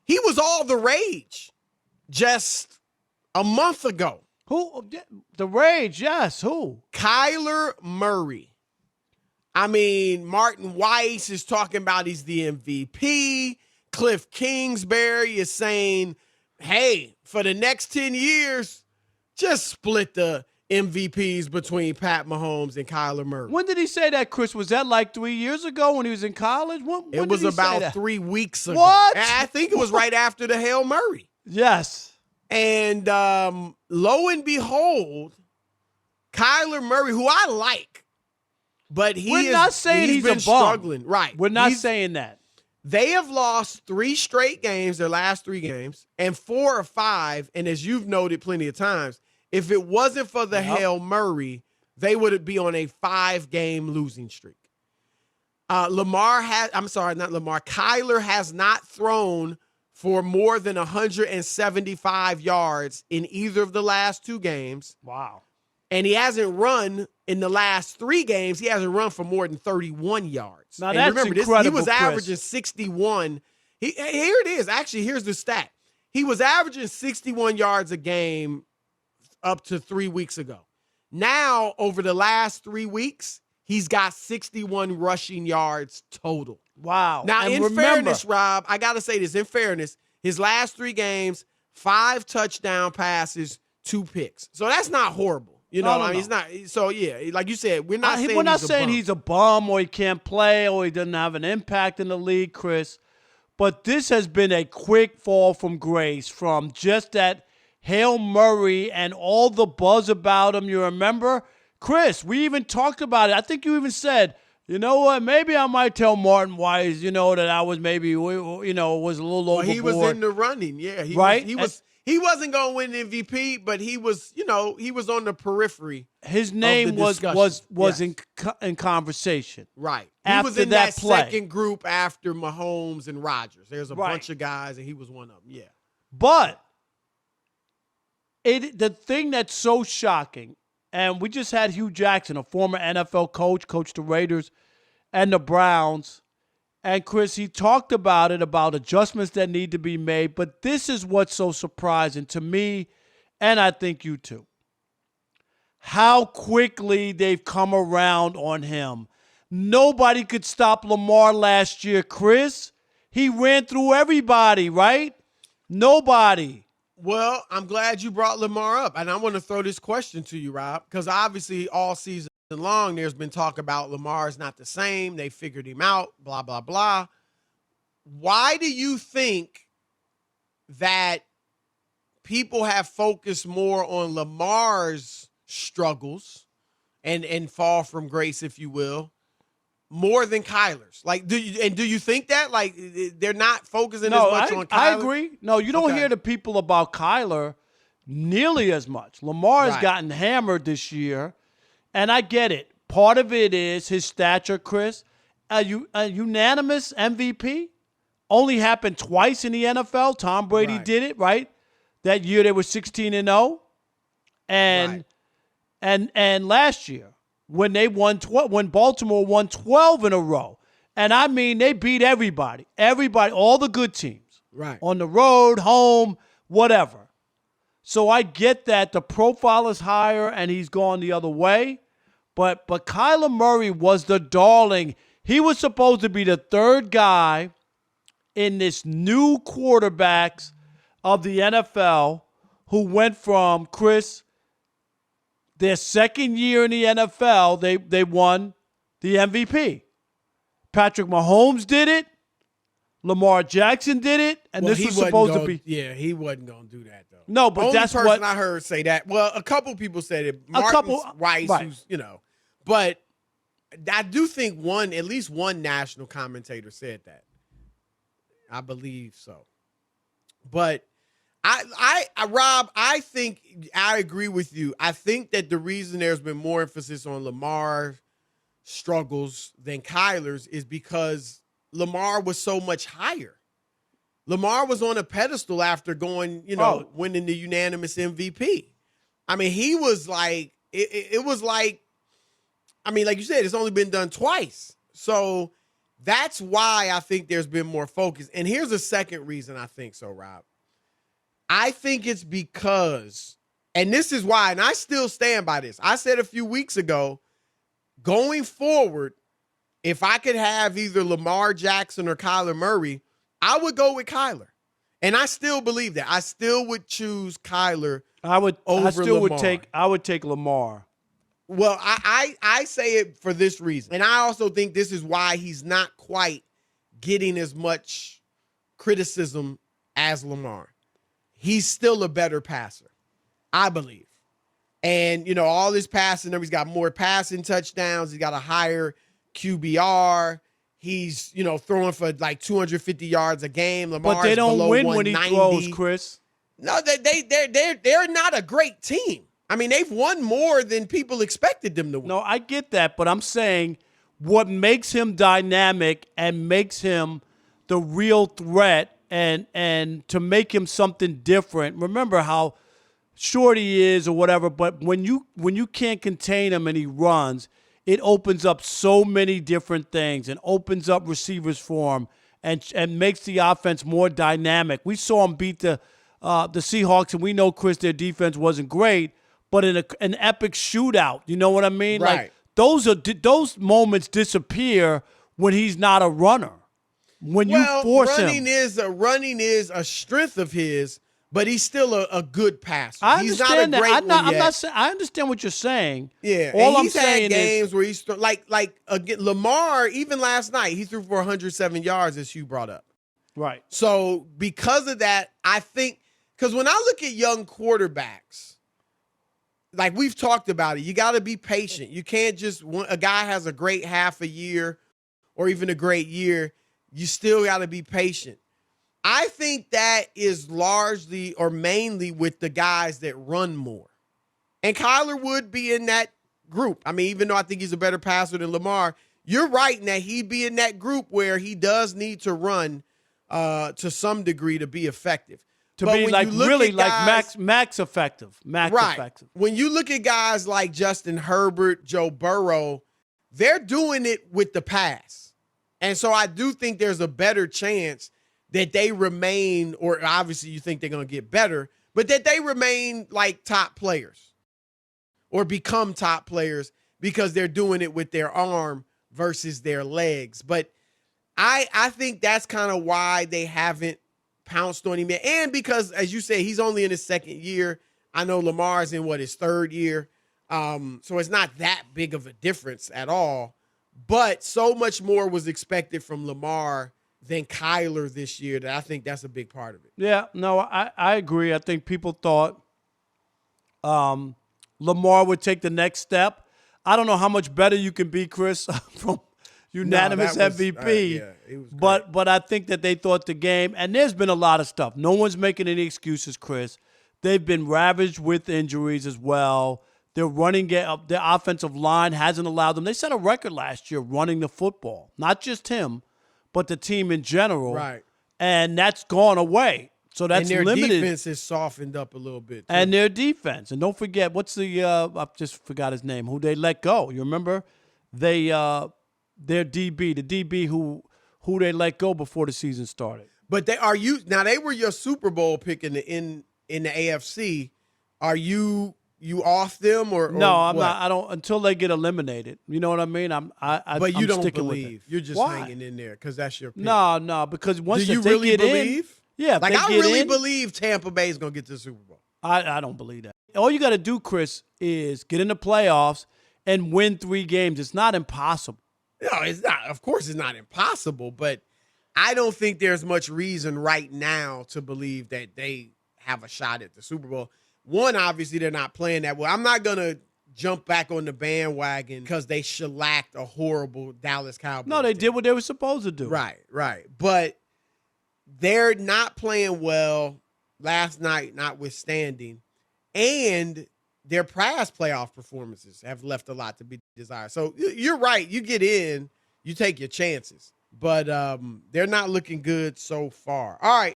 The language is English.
He was all the rage just a month ago. Who? The rage, yes. Who? Kyler Murray. I mean, Martin Weiss is talking about he's the MVP. Cliff Kingsbury is saying, hey, for the next 10 years, just split the MVPs between Pat Mahomes and Kyler Murray. When did he say that, Chris? Was that like 3 years ago when he was in college? When it was about 3 weeks ago. What? I think it was right after the Hail Murray. Yes. And lo and behold, Kyler Murray, who I like, but we're not saying he's been a bum. struggling. Right. We're not saying that. They have lost 3 straight games, their last 3 games, and 4 or 5. And as you've noted plenty of times, if it wasn't for the Hail Murray, they would be on a 5-game losing streak. Kyler has not thrown for more than 175 yards in either of the last 2 games. Wow. And he hasn't run in the last 3 games. He hasn't run for more than 31 yards. Now, and that's remember, incredible, he was Chris. averaging 61. Here it is. Actually, here's the stat. He was averaging 61 yards a game up to 3 weeks ago. Now, over the last 3 weeks, he's got 61 rushing yards total. Wow. Now, and in fairness, Rob, I got to say this. In fairness, his last 3 games, 5 touchdown passes, 2 picks. So that's not horrible. You know, No. he's not. So, yeah, like you said, we're not saying he's a bum or he can't play or he doesn't have an impact in the league, Chris. But this has been a quick fall from grace from just that Hail Murray and all the buzz about him. You remember? Chris, we even talked about it. I think you even said, you know what, maybe I might tell Martin Weiss, that I was maybe, was a little overboard. He was in the running, yeah. He wasn't going to win MVP, but he was, he was on the periphery. His name was yes. in conversation. Right. He was in that second group after Mahomes and Rodgers. There's a bunch of guys, and he was one of them, yeah. But the thing that's so shocking, and we just had Hugh Jackson, a former NFL coach, coached the Raiders and the Browns. And, Chris, he talked about adjustments that need to be made. But this is what's so surprising to me, and I think you too. How quickly they've come around on him. Nobody could stop Lamar last year, Chris. He ran through everybody, right? Nobody. Well, I'm glad you brought Lamar up. And I want to throw this question to you, Rob, because obviously all season long, there's been talk about Lamar's not the same. They figured him out, blah, blah, blah. Why do you think that people have focused more on Lamar's struggles and fall from grace, if you will, more than Kyler's? Like, do you think that? Like, they're not focusing as much on Kyler? I agree. No, you don't hear the people about Kyler nearly as much. Lamar has gotten hammered this year. And I get it. Part of it is his stature, Chris. A unanimous MVP only happened twice in the NFL. Tom Brady did it, right? That year they were 16-0. And last year when they won when Baltimore won 12 in a row. And I mean they beat everybody. Everybody, all the good teams. Right. On the road, home, whatever. So I get that the profile is higher and he's gone the other way. But Kyler Murray was the darling. He was supposed to be the 3rd guy in this new quarterbacks of the NFL who went from, Chris, their 2nd year in the NFL, they won the MVP. Patrick Mahomes did it. Lamar Jackson did it. And this was supposed to be. Yeah, he wasn't going to do that, though. No, but that's what. Only person I heard say that. Well, a couple people said it. Weiss, who's, But I do think at least one national commentator said that. I believe so. But Rob, I think I agree with you. I think that the reason there's been more emphasis on Lamar's struggles than Kyler's is because Lamar was so much higher. Lamar was on a pedestal after going, winning the unanimous MVP. I mean, he was like, it was like, I mean, like you said, it's only been done twice. So That's why I think there's been more focus. And here's a second reason I think so, Rob. I think it's because, and this is why, and I still stand by this. I said a few weeks ago, going forward, if I could have either Lamar Jackson or Kyler Murray, I would go with Kyler. And I still believe that. I still would choose Kyler over Lamar. I would take Lamar. Well, I say it for this reason. And I also think this is why he's not quite getting as much criticism as Lamar. He's still a better passer, I believe. And, all this passing, he's got more passing touchdowns. He's got a higher QBR. He's, throwing for like 250 yards a game. Lamar's but they don't below win 190. when he throws, Chris. No, they're not a great team. I mean, they've won more than people expected them to win. No, I get that, but I'm saying what makes him dynamic and makes him the real threat and to make him something different. Remember how short he is or whatever, but when you can't contain him and he runs, it opens up so many different things and opens up receivers for him and makes the offense more dynamic. We saw him beat the Seahawks, and we know, Chris, their defense wasn't great, but in an epic shootout. You know what I mean? Right. Like those moments disappear when he's not a runner. When you force running him. Running is a strength of his, but he's still a good passer. I He's understand not a great that. one yet. I understand what you're saying. Yeah, All I'm he's saying had games where he's again, Lamar. Even last night, he threw for 107 yards, as you brought up. Right. So because of that, I think because when I look at young quarterbacks, like we've talked about it, you got to be patient. You can't just a guy has a great half a year or even a great year. You still got to be patient. I think that is largely or mainly with the guys that run more. And Kyler would be in that group. I mean, even though I think he's a better passer than Lamar, you're right in that he'd be in that group where he does need to run to some degree to be effective. To be like really like max effective. Right. Effective. When you look at guys like Justin Herbert, Joe Burrow, they're doing it with the pass. And so I do think there's a better chance that they remain, or obviously you think they're going to get better, but that they remain like top players or become top players because they're doing it with their arm versus their legs. But I think that's kind of why they haven't pounced on him yet. And because, as you say, he's only in his second year. I know Lamar's in his third year. So it's not that big of a difference at all. But so much more was expected from Lamar than Kyler this year that I think that's a big part of it. Yeah, no, I agree. I think people thought Lamar would take the next step. I don't know how much better you can be, Chris, from unanimous MVP. But I think that they thought the game, and there's been a lot of stuff. No one's making any excuses, Chris. They've been ravaged with injuries as well. Their running game, their offensive line hasn't allowed them. They set a record last year running the football. Not just him, but the team in general. Right. And that's gone away. So that's limited. And their defense has softened up a little bit, too. And their defense. And don't forget, what's I just forgot his name, who they let go. You remember? Their DB, the DB who they let go before the season started. But they were your Super Bowl pick in the AFC. Are you off them or no? I'm what? not. I don't until they get eliminated. You know what I mean? But you don't believe. You're just Why? hanging in there because that's your pick. No, because once do you they really get believe? In, yeah, like I really believe Tampa Bay is gonna get to the Super Bowl. I don't believe that. All you got to do, Chris, is get in the playoffs and win 3 games. It's not impossible. No, it's not. Of course, it's not impossible, but I don't think there's much reason right now to believe that they have a shot at the Super Bowl. One, obviously, they're not playing that well. I'm not going to jump back on the bandwagon because they shellacked a horrible Dallas Cowboys. No, they did what they were supposed to do. Right. But they're not playing well last night, notwithstanding. And their past playoff performances have left a lot to be desired. So you're right. You get in, you take your chances. But they're not looking good so far. All right.